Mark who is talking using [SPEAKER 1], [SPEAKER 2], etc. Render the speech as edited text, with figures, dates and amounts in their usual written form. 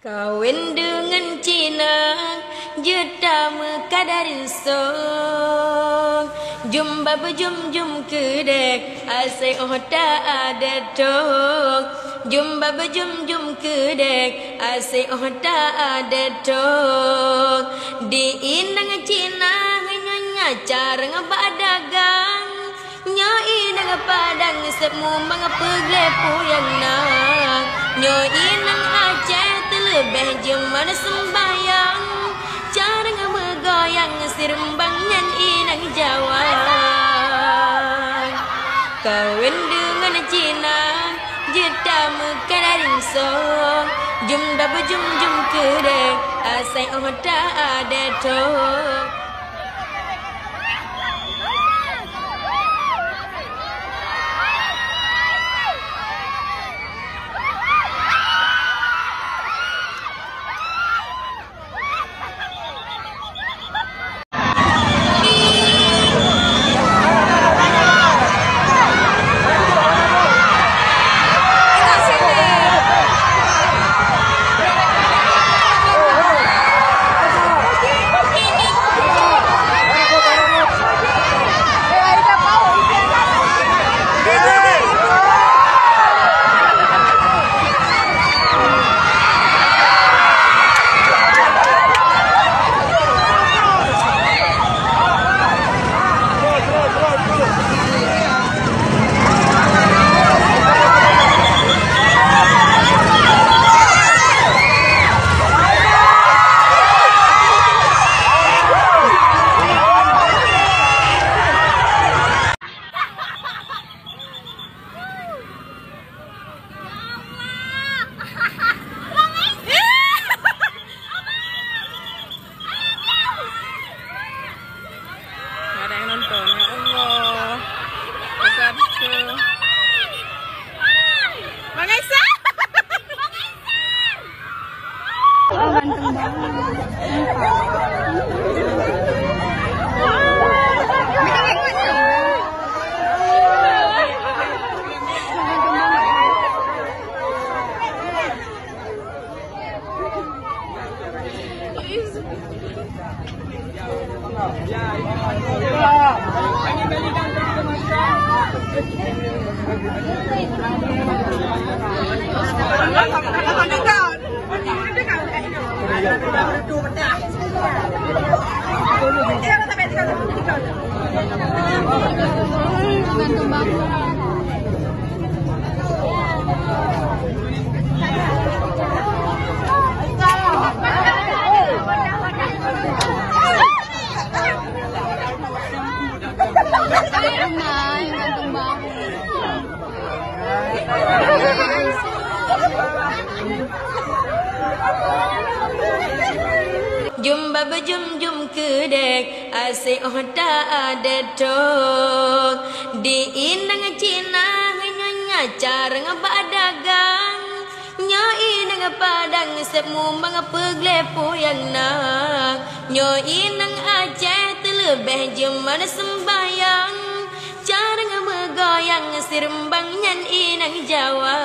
[SPEAKER 1] Kawin dengan Cina Jeda mekadarin song Jumba bejum-jum kedek Asai oda ada dong Jumba bejum-jum kedek Asai oda ada dong Di inang Cina Nyonya cara ngabadagang Nyoi nang padang Semu mengapeglepu yang nang Nyoi nang Aceh Lebih jeman sembayang Cara ngemegoyang Sirembang nyan inang Jawa Kawin dengan Cina Jeda mekadarin song Jumda bejum-jum kedek Asai oda ada dong Jumba bejum-jum kedek Asai oda ada dong Di inang Cina Nyonya cara ngabadagang Nyoi nang padang Semu mengapeglepu yang nang Nyoi nang Aceh Terlebih jeman sembayang Cara ngemegoyang Sirembang nyan inang Jawa